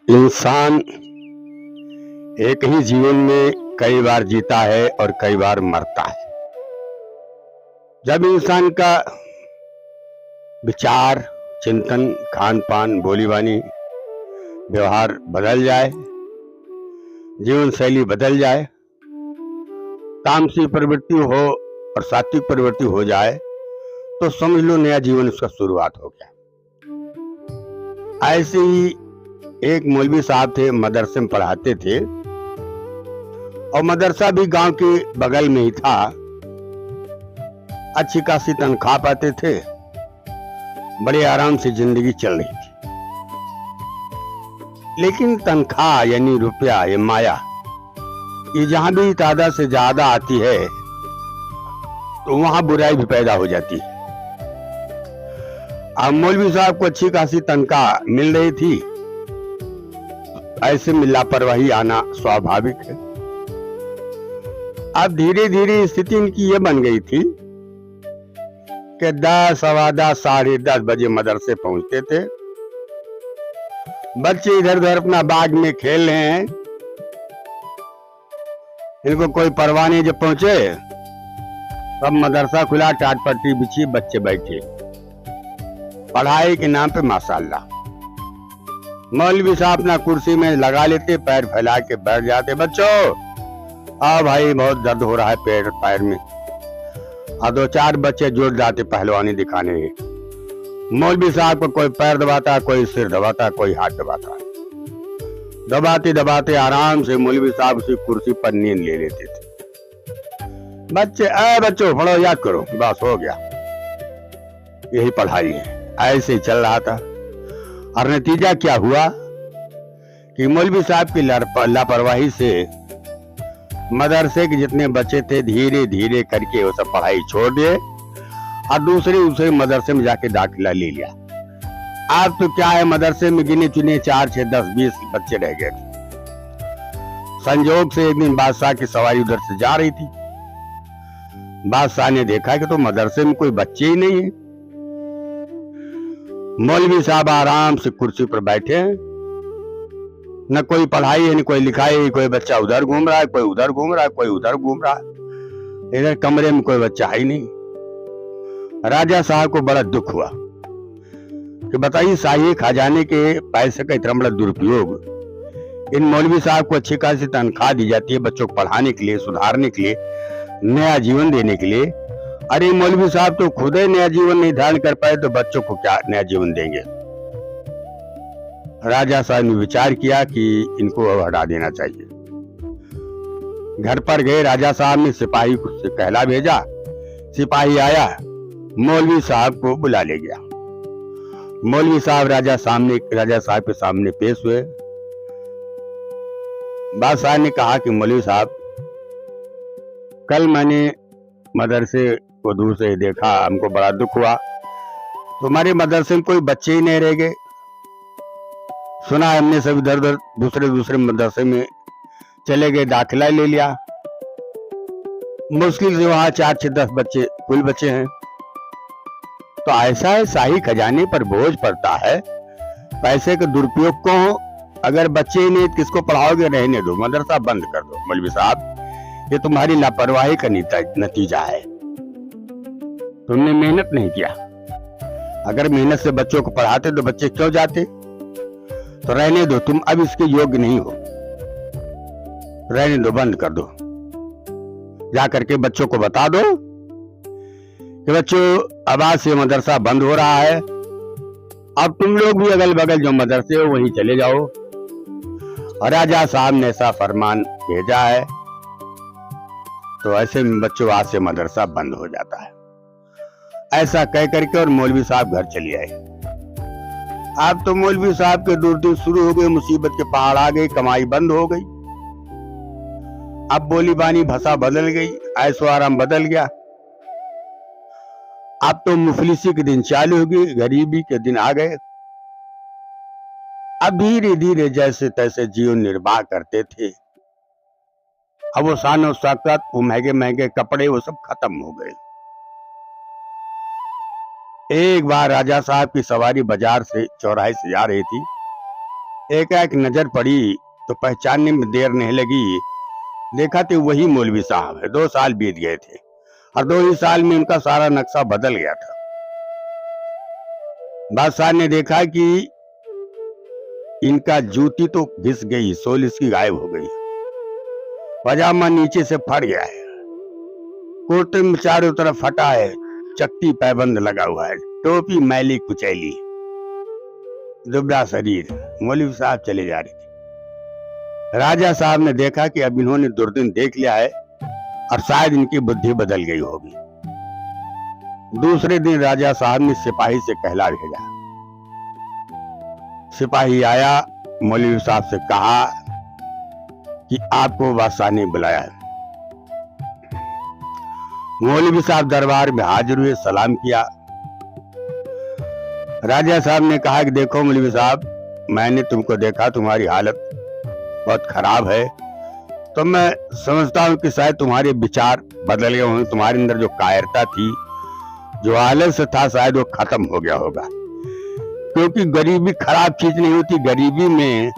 इंसान एक ही जीवन में कई बार जीता है और कई बार मरता है। जब इंसान का विचार, चिंतन, खान पान, बोली बानी, व्यवहार बदल जाए, जीवन शैली बदल जाए, तामसी प्रवृत्ति हो और सात्विक प्रवृत्ति हो जाए, तो समझ लो नया जीवन उसका शुरुआत हो गया। ऐसे ही एक मौलवी साहब थे, मदरसे में पढ़ाते थे और मदरसा भी गांव के बगल में ही था। अच्छी खासी तनख्वाह पाते थे, बड़े आराम से जिंदगी चल रही थी। लेकिन तनख्वाह यानी रुपया, ये माया, ये जहां भी तादाद से ज्यादा आती है तो वहां बुराई भी पैदा हो जाती है। अब मौलवी साहब को अच्छी खासी तनख्वाह मिल रही थी, ऐसे में लापरवाही आना स्वाभाविक है। अब धीरे धीरे स्थिति इनकी ये बन गई थी कि 10, सवा 10, साढ़े 10 बजे मदरसे पहुंचते थे। बच्चे इधर उधर अपना बाग में खेल रहे हैं, इनको कोई परवाह नहीं। जब पहुंचे तब मदरसा खुला, टाट पट्टी बिछी, बच्चे बैठे पढ़ाई के नाम पे माशाअल्लाह। मौलवी साहब अपना कुर्सी में लगा लेते, पैर फैला के बैठ जाते। बच्चों आ भाई, बहुत दर्द हो रहा है पैर में। और 2-4 बच्चे जुट जाते पहलवानी दिखाने। मौलवी साहब को कोई पैर दबाता, कोई सिर दबाता, कोई हाथ दबाता। दबाते दबाते आराम से मौलवी साहब उसी कुर्सी पर नींद ले लेते थे। बच्चों पढ़ो, याद करो, बस हो गया। यही पढ़ाई है। ऐसे ही चल रहा था और नतीजा क्या हुआ कि मौलवी साहब की लापरवाही से मदरसे के जितने बच्चे थे धीरे धीरे करके वो सब पढ़ाई छोड़ दिए और दूसरे मदरसे में जाके दाखिला ले लिया। आज तो क्या है, मदरसे में गिने चुने 4, 6, 10, 20 बच्चे रह गए थे। संजोग से एक दिन बादशाह की सवारी उधर से जा रही थी। बादशाह ने देखा कि तो मदरसे में कोई बच्चे ही नहीं है। मौलवी साहब आराम से कुर्सी पर बैठे हैं, न कोई पढ़ाई है न कोई लिखाई। कोई बच्चा उधर घूम रहा है, कोई उधर घूम रहा है, कोई उधर घूम रहा है। इधर कमरे में कोई बच्चा है ही नहीं। राजा साहब को बड़ा दुख हुआ कि बताइए, शाही खजाने के पैसे का इतना बड़ा दुरुपयोग। इन मौलवी साहब को अच्छी खासी तनख्वाह दी जाती है बच्चों को पढ़ाने के लिए, सुधारने के लिए, नया जीवन देने के लिए। अरे मौलवी साहब तो खुद ही नया जीवन नहीं धारण कर पाए तो बच्चों को क्या नया जीवन देंगे। राजा साहब ने विचार किया कि इनको अब हटा देना चाहिए। घर पर गए, राजा साहब ने सिपाही को कहला भेजा। सिपाही आया, मौलवी साहब को बुला ले गया। मौलवी साहब राजा साहब के सामने पेश हुए। बादशाह ने कहा कि मौलवी साहब, कल मैंने मदरसे को दूर से देखा, हमको बड़ा दुख हुआ। तुम्हारे मदरसे में कोई बच्चे ही नहीं रह गए। सुना हमने सब इधर उधर दूसरे मदरसे में चले गए, दाखिला ले लिया। मुश्किल से वहां 4, 6, 10 बच्चे कुल बच्चे हैं। तो ऐसा है, शाही खजाने पर बोझ पड़ता है, पैसे का दुरुपयोग को। अगर बच्चे ही नहीं, किसको पढ़ाओगे? रहने दो, मदरसा बंद कर दो। मौलवी साहब, ये तुम्हारी लापरवाही का नतीजा है। तुमने मेहनत नहीं किया। अगर मेहनत से बच्चों को पढ़ाते तो बच्चे क्यों जाते? तो रहने दो, तुम अब इसके योग्य नहीं हो, रहने दो, बंद कर दो। जा करके बच्चों को बता दो कि बच्चों, अब आज से मदरसा बंद हो रहा है। अब तुम लोग भी अगल बगल जो मदरसे हो वहीं चले जाओ। और राजा साहब ने ऐसा फरमान भेजा है। तो ऐसे में बच्चों, आज से मदरसा बंद हो जाता है। ऐसा कह करके और मौलवी साहब घर चले आए। अब तो मौलवी साहब के दूर शुरू हो गए, मुसीबत के पहाड़ आ गए, कमाई बंद हो गई। अब बोली बानी भाषा बदल गई, ऐशो आराम बदल गया। अब तो मुफलिसी के दिन चालू हो गई, गरीबी के दिन आ गए। अब धीरे धीरे जैसे तैसे जीवन निर्वाह करते थे। अब वो शान और शौकत, वो महंगे महंगे कपड़े, वो सब खत्म हो गए। एक बार राजा साहब की सवारी बाजार से, चौराहे से जा रही थी। एकाएक नजर पड़ी तो पहचानने में देर नहीं लगी। देखा तो वही मौलवी साहब है। 2 साल बीत गए थे और 2 ही साल में उनका सारा नक्शा बदल गया था। बादशाह ने देखा कि इनका जूती तो घिस गई, सोल इसकी गायब हो गई, पजामा नीचे से फट गया है, कुर्ते में चारों तरफ फटा है, चक्की पैबंद लगा हुआ है, टोपी मैली कुचैली, दुबला शरीर। मौलवी साहब चले जा रहे थे। राजा साहब ने देखा कि अब इन्होंने दुर्दिन देख लिया है और शायद इनकी बुद्धि बदल गई होगी। दूसरे दिन राजा साहब ने सिपाही से कहला भेजा। सिपाही आया, मौलवी साहब से कहा कि आपको बादशाह ने बुलाया है। मौलवी साहब दरबार में हाजिर हुए, सलाम किया। राजा साहब ने कहा कि देखो मौलवी साहब, मैंने तुमको देखा, तुम्हारी हालत बहुत खराब है, तो मैं समझता हूं कि शायद तुम्हारे विचार बदल गए होंगे, तुम्हारे अंदर जो कायरता थी, जो आलस था, शायद वो खत्म हो गया होगा। क्योंकि गरीबी खराब चीज नहीं होती, गरीबी में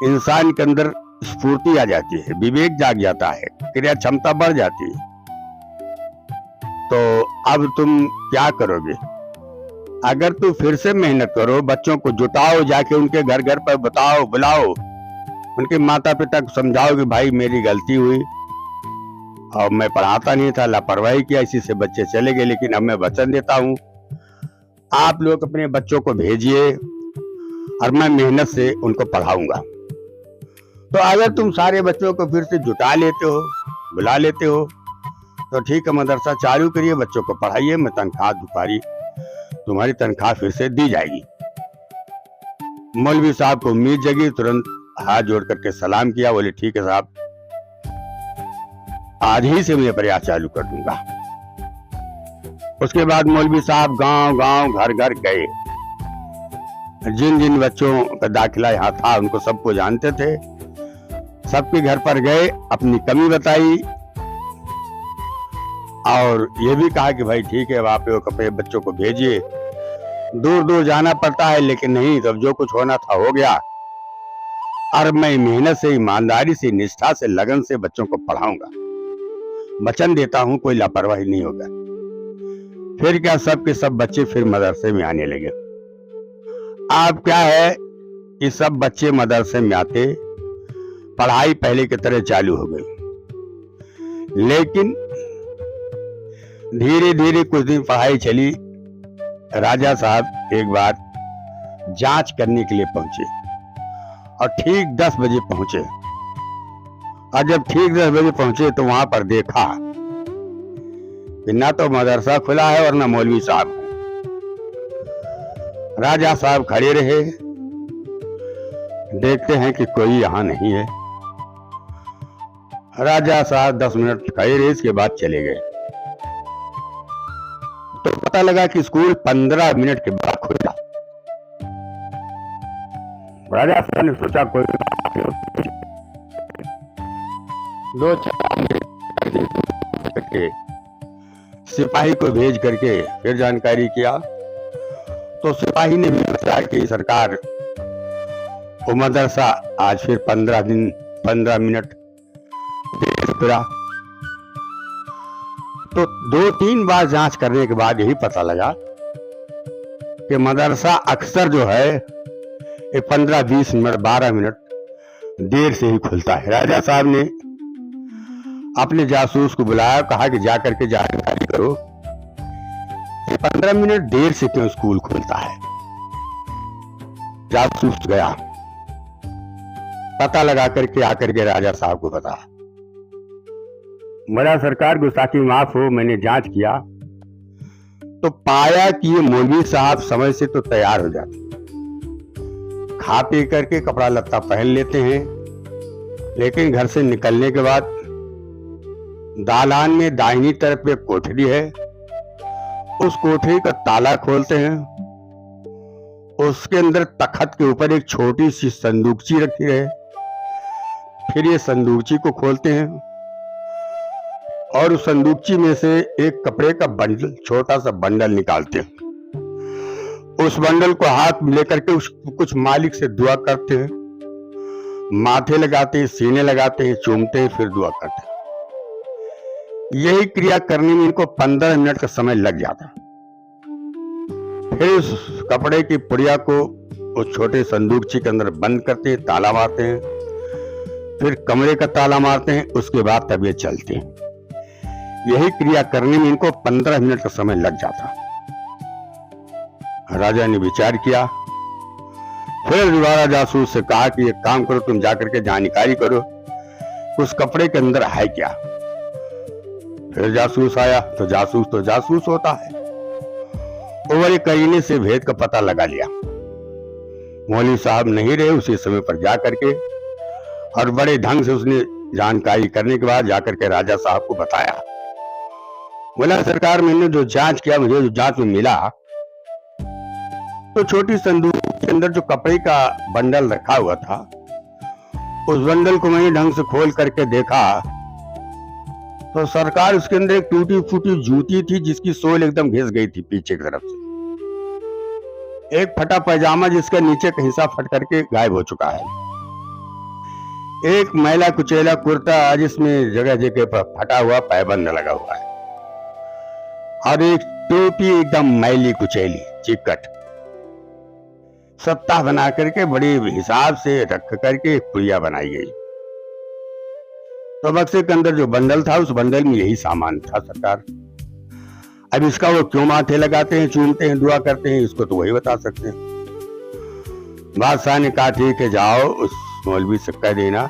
इंसान के अंदर स्फूर्ति आ जाती है, विवेक जाग जाता है, क्रिया क्षमता बढ़ जाती है। तो अब तुम क्या करोगे? अगर तुम फिर से मेहनत करो, बच्चों को जुटाओ, जाके उनके घर घर पर बताओ, बुलाओ, उनके माता पिता को समझाओ कि भाई मेरी गलती हुई और मैं पढ़ाता नहीं था, लापरवाही किया, इसी से बच्चे चले गए, लेकिन अब मैं वचन देता हूं आप लोग अपने बच्चों को भेजिए और मैं मेहनत से उनको पढ़ाऊंगा। तो अगर तुम सारे बच्चों को फिर से जुटा लेते हो, बुला लेते हो, तो ठीक है, मदरसा चालू करिए, बच्चों को पढ़ाइए, मैं तनख्वाह दुपारी तुम्हारी तनख्वाह फिर से दी जाएगी। मौलवी साहब को उम्मीद जगी, तुरंत हाथ जोड़ करके सलाम किया, बोले ठीक है साहब, आज ही से मैं प्रयास चालू कर दूंगा। उसके बाद मौलवी साहब गांव गांव घर घर गए। जिन जिन बच्चों का दाखिला यहाँ था उनको सबको जानते थे, सबके घर पर गए, अपनी कमी बताई और ये भी कहा कि भाई ठीक है, आप लोग अपने बच्चों को भेजिए, दूर दूर जाना पड़ता है, लेकिन नहीं, तब जो कुछ होना था हो गया और मैं मेहनत से, ईमानदारी से, निष्ठा से, लगन से बच्चों को पढ़ाऊंगा, वचन देता हूं कोई लापरवाही नहीं होगा। फिर क्या, सब के सब बच्चे फिर मदरसे में आने लगे। अब क्या है कि सब बच्चे मदरसे में आते, पढ़ाई पहले की तरह चालू हो गई। लेकिन धीरे धीरे कुछ दिन पढ़ाई चली। राजा साहब एक बार जांच करने के लिए पहुंचे और ठीक 10 बजे पहुंचे। और जब ठीक 10 बजे पहुंचे तो वहां पर देखा कि ना तो मदरसा खुला है और ना मौलवी साहब है। राजा साहब खड़े रहे, देखते हैं कि कोई यहां नहीं है। राजा साहब 10 मिनट खड़े रहे, इसके बाद चले गए। तो पता लगा कि स्कूल 15 मिनट के बाद खुला। राजा साहब ने सोचा कोई 2-4 सिपाही को भेज करके फिर जानकारी किया। तो सिपाही ने भी बताया कि सरकार, वो मदरसा आज फिर 15 मिनट खुला। तो 2-3 बार जांच करने के बाद यही पता लगा कि मदरसा अक्सर जो है ये 15-20 मिनट, 12 मिनट देर से ही खुलता है। राजा साहब ने अपने जासूस को बुलाया, कहा कि जा करके जानकारी करो, ये 15 मिनट देर से क्यों स्कूल खुलता है। जासूस गया, पता लगा करके आकर के राजा साहब को बताया। बड़ा सरकार, गुस्ताखी माफ हो, मैंने जांच किया तो पाया कि ये मौलवी साहब समय से तो तैयार हो जाते, खा पी करके कपड़ा लत्ता पहन लेते हैं, लेकिन घर से निकलने के बाद दालान में दाहिनी तरफ एक कोठरी है, उस कोठरी का ताला खोलते हैं, उसके अंदर तखत के ऊपर एक छोटी सी संदूकची रखी है, फिर ये संदूकची को खोलते हैं और उस संदूकची में से एक कपड़े का बंडल, छोटा सा बंडल निकालते हैं उस बंडल को हाथ में लेकर के कुछ मालिक से दुआ करते हैं, माथे लगाते हैं, सीने लगाते हैं, चूमते हैं, फिर दुआ करते हैं। यही क्रिया करने में इनको 15 मिनट का समय लग जाता। फिर उस कपड़े की पुड़िया को उस छोटे संदूकची के अंदर बंद करते हैं, ताला मारते हैं, फिर कमरे का ताला मारते हैं, उसके बाद तब ये चलते हैं। यही क्रिया करने में इनको 15 मिनट का समय लग जाता। राजा ने विचार किया, फिर दोबारा जासूस से कहा कि एक काम करो, तुम जाकर के जानकारी करो उस कपड़े के अंदर है क्या। फिर जासूस आया। तो जासूस होता है। वो बड़े करीने से भेद का पता लगा लिया। मौलवी साहब नहीं रहे उसी समय पर जाकर के, और बड़े ढंग से उसने जानकारी करने के बाद जाकर के राजा साहब को बताया। बोला, सरकार, मैंने जो जांच किया, मुझे जो जांच में मिला, तो छोटी संदूक के अंदर जो कपड़े का बंडल रखा हुआ था, उस बंडल को मैंने ढंग से खोल करके देखा तो सरकार उसके अंदर एक टूटी फूटी जूती थी जिसकी सोल एकदम घिस गई थी पीछे की तरफ से। एक फटा पैजामा जिसका नीचे का हिस्सा फट करके गायब हो चुका है। एक मैला कुचैला कुर्ता जिसमें जगह जगह पर फटा हुआ पैबंद लगा हुआ है, और एक टोपी एकदम मैली कुचैली चिकट, सप्ताह बना करके बड़े हिसाब से रख करके एक पुड़िया बनाई गई। तो बक्से के अंदर जो बंडल था, उस बंडल में यही सामान था सरकार। अब इसका वो क्यों माथे लगाते हैं, चूमते हैं, दुआ करते हैं, इसको तो वही बता सकते हैं। बादशाह ने कहा, ठीक है, जाओ उस मौलवी से कह देना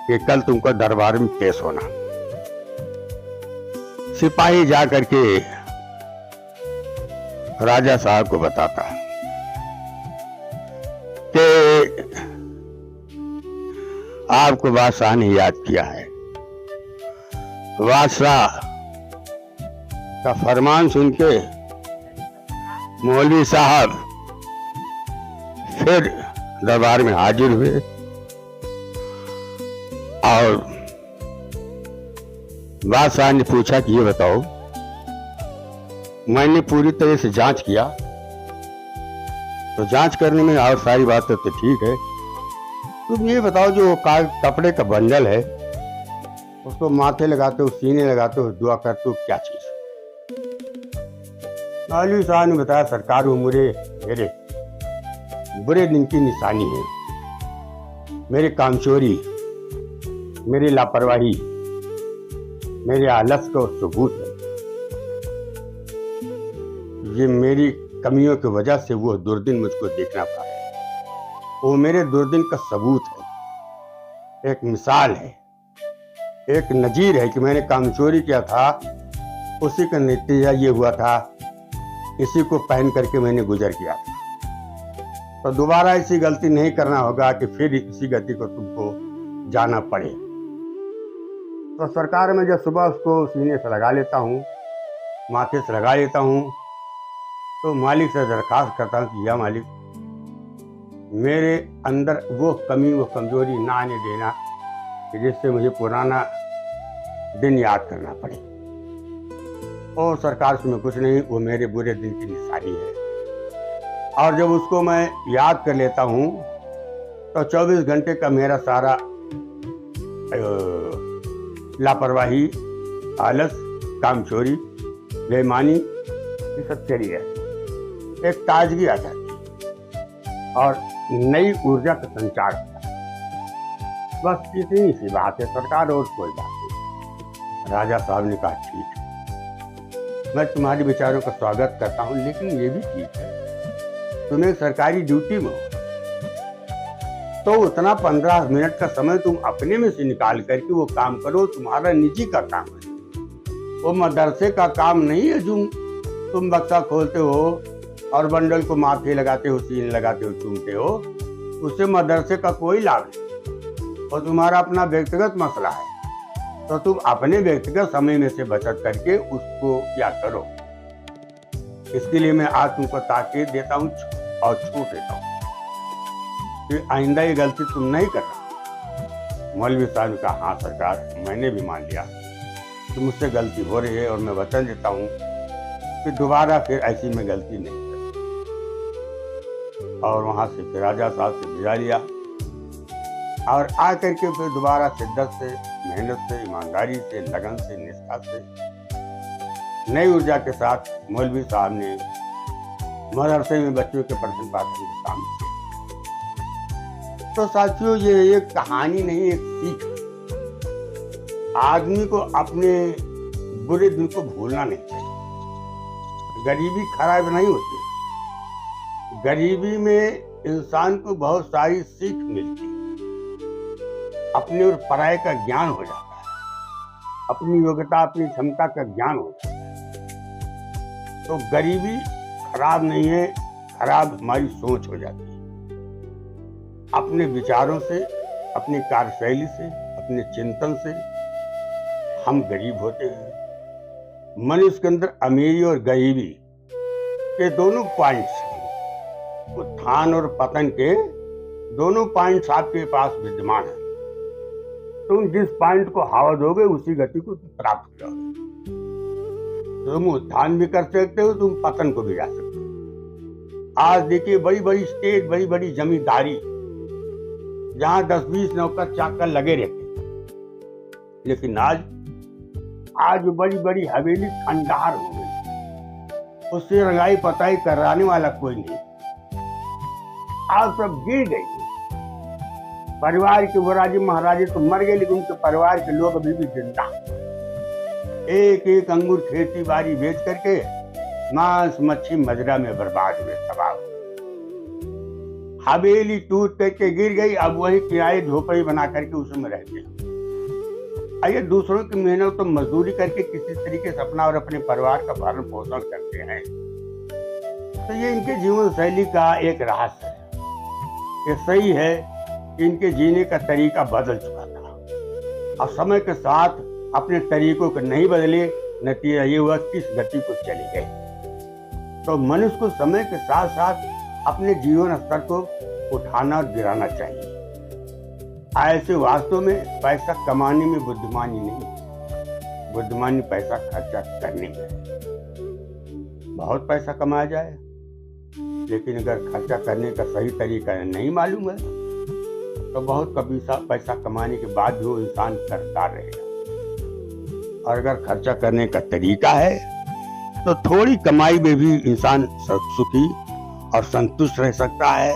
कि कल तुमको दरबार में पेश होना। सिपाही जा करके राजा साहब को बताता कि आपको बादशाह ने याद किया है। बादशाह का फरमान सुन के मौलवी साहब फिर दरबार में हाजिर हुए और बादशाह ने पूछा कि ये बताओ, मैंने पूरी तरह से जांच किया, तो जांच करने में और सारी बातें तो ठीक है, तुम ये बताओ जो कपड़े का बंडल है उसको माथे लगाते हो, सीने लगाते हो, दुआ करते हो, क्या चीज? मौलवी साहब ने बताया, सरकार वो मेरे बुरे दिन की निशानी है, मेरे कामचोरी, मेरी लापरवाही, मेरे आलस का सबूत है। ये मेरी कमियों की वजह से वो दुर्दिन मुझको देखना पड़ा, वो मेरे दुर्दिन का सबूत है, एक मिसाल है, एक नजीर है कि मैंने कामचोरी किया था, उसी का नतीजा ये हुआ था, इसी को पहन करके मैंने गुजर किया था। तो दोबारा ऐसी गलती नहीं करना होगा कि फिर इसी गति को तुमको जाना पड़े। तो सरकार में जब सुबह उसको सीने से लगा लेता हूँ, माथे से लगा लेता हूँ, तो मालिक से दरखास्त करता हूँ कि या मालिक, मेरे अंदर वो कमी, वो कमजोरी ना आने देना कि जिससे मुझे पुराना दिन याद करना पड़े। और सरकार उसमें कुछ नहीं, वो मेरे बुरे दिन की निशानी है। और जब उसको मैं याद कर लेता हूँ तो 24 घंटे का मेरा सारा लापरवाही, आलस, कामचोरी, बेईमानी, ये सब चली है, एक ताजगी आ जाती और नई ऊर्जा का संचार होता है। बस इतनी सी बात है सरकार, और कोई बात नहीं। राजा साहब ने कहा, ठीक है, मैं तुम्हारे विचारों का स्वागत करता हूँ, लेकिन ये भी ठीक है, तुम एक सरकारी ड्यूटी में हो, तो उतना 15 मिनट का समय तुम अपने में से निकाल करके वो काम करो, तुम्हारा निजी का काम है, वो मदरसे का काम नहीं है। जो तुम बक्सा खोलते हो और बंडल को माथे लगाते हो, सीने लगाते हो, चूमते हो, उससे मदरसे का कोई लाभ नहीं, और तुम्हारा अपना व्यक्तिगत मसला है। तो तुम अपने व्यक्तिगत समय में से बचत करके उसको क्या करो। इसके लिए मैं आज तुमको ताकीद देता हूँ और छूट देता हूँ कि आइंदा ये गलती तुम नहीं करना। मौलवी साहब ने कहा, हाँ सरकार, मैंने भी मान लिया कि मुझसे गलती हो रही है, और मैं वचन देता हूँ कि दोबारा फिर ऐसी मैं गलती नहीं करूँ। और वहाँ से फिर राजा साहब से विदा लिया और आकर के फिर दोबारा शिद्दत से, मेहनत से, ईमानदारी से, लगन से, निष्ठा से, नई ऊर्जा के साथ मौलवी साहब ने मदरसे में बच्चों के पठन पाठन का काम किया। तो साथियों, ये एक कहानी नहीं, एक सीख। आदमी को अपने बुरे दिन को भूलना नहीं चाहिए। गरीबी खराब नहीं होती, गरीबी में इंसान को बहुत सारी सीख मिलती है। अपने और पराये का ज्ञान हो जाता है, अपनी योग्यता, अपनी क्षमता का ज्ञान हो जाता है। तो गरीबी खराब नहीं है, खराब हमारी सोच हो जाती है। अपने विचारों से, अपनी कार्यशैली से, अपने चिंतन से हम गरीब होते हैं। मनुष्य के अंदर अमीरी और गरीबी के दोनों पॉइंट्स हैं, उत्थान और पतन के दोनों पॉइंट्स आपके पास विद्यमान है। तुम जिस पॉइंट को हवा दोगे उसी गति को तुम प्राप्त करोगे। तुम उत्थान भी कर सकते हो, तुम पतन को भी जा सकते हो। आज देखिए, बड़ी बड़ी स्टेट, बड़ी बड़ी जमींदारी, जहां 10-20 नौकर चाकर लगे रहते, लेकिन आज बड़ी बड़ी हवेली खंडार हो गई, उससे रंगाई पताई कराने वाला कोई नहीं। आज सब गिर गई। परिवार के वो राजे महाराजे तो मर गए, लेकिन उनके परिवार के लोग अभी भी जिंदा। एक एक अंगूर खेती बाड़ी बेच करके मांस मच्छी मजरा में बर्बाद हुए, तबाह हुए। हवेली टूट करके गिर गई, अब वही किराए झोपड़ी बना करके उसमें रहते हैं। आइए, दूसरों की मेहनत तो मजदूरी करके किसी तरीके से अपना और अपने परिवार का भरण पोषण करते हैं। तो ये इनके जीवन शैली का एक रहस्य है। ये सही है कि इनके जीने का तरीका बदल चुका था और समय के साथ अपने तरीकों को नहीं बदले, नतीजा ये हुआ किस गति को चले गए। तो मनुष्य को समय के साथ साथ अपने जीवन स्तर को उठाना और गिराना चाहिए। ऐसे वास्तव में पैसा कमाने में बुद्धिमानी नहीं, बुद्धिमानी पैसा खर्चा करने में। बहुत पैसा कमाया जाए, लेकिन अगर खर्चा करने का सही तरीका नहीं मालूम है तो बहुत कभी पैसा कमाने के बाद भी वो इंसान कर्जदार रहेगा। और अगर खर्चा करने का तरीका है तो थोड़ी कमाई में भी इंसान सुखी और संतुष्ट रह सकता है।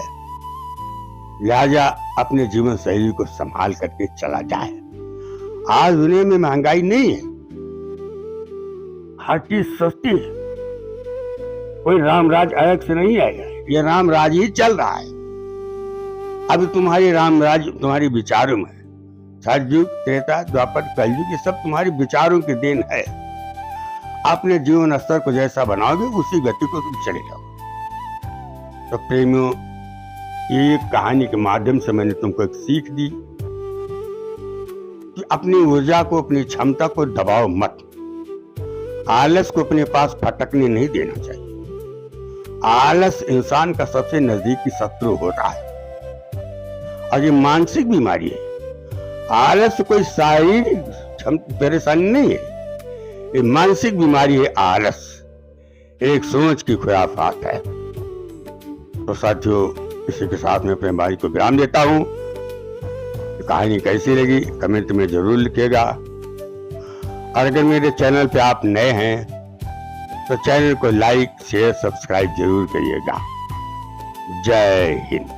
लिहाजा अपने जीवन शैली को संभाल करके चला जाए। आज दुनिया में महंगाई नहीं है, हर चीज सस्ती है। कोई रामराज अलग से नहीं आएगा, ये रामराज ही चल रहा है। अभी तुम्हारी रामराज तुम्हारी विचारों में, सतयुग, त्रेता, द्वापर, कलयुग, ये सब तुम्हारी विचारों की देन है। अपने जीवन स्तर को जैसा बनाओगे उसी गति को तुम चले जाओ। तो प्रेमियों, ये कहानी के माध्यम से मैंने तुमको एक सीख दी कि अपनी ऊर्जा को, अपनी क्षमता को दबाओ मत। आलस को अपने पास फटकने नहीं देना चाहिए। आलस इंसान का सबसे नजदीकी शत्रु होता है और ये मानसिक बीमारी है। आलस कोई शारीरिक परेशानी नहीं है, ये मानसिक बीमारी है। आलस एक सोच की खुराफात है। तो साथियों, इसी के साथ में अपने भाई को विराम देता हूं। कहानी कैसी लगी कमेंट में जरूर लिखिएगा। और अगर मेरे चैनल पे आप नए हैं तो चैनल को लाइक, शेयर, सब्सक्राइब जरूर करिएगा। जय हिंद।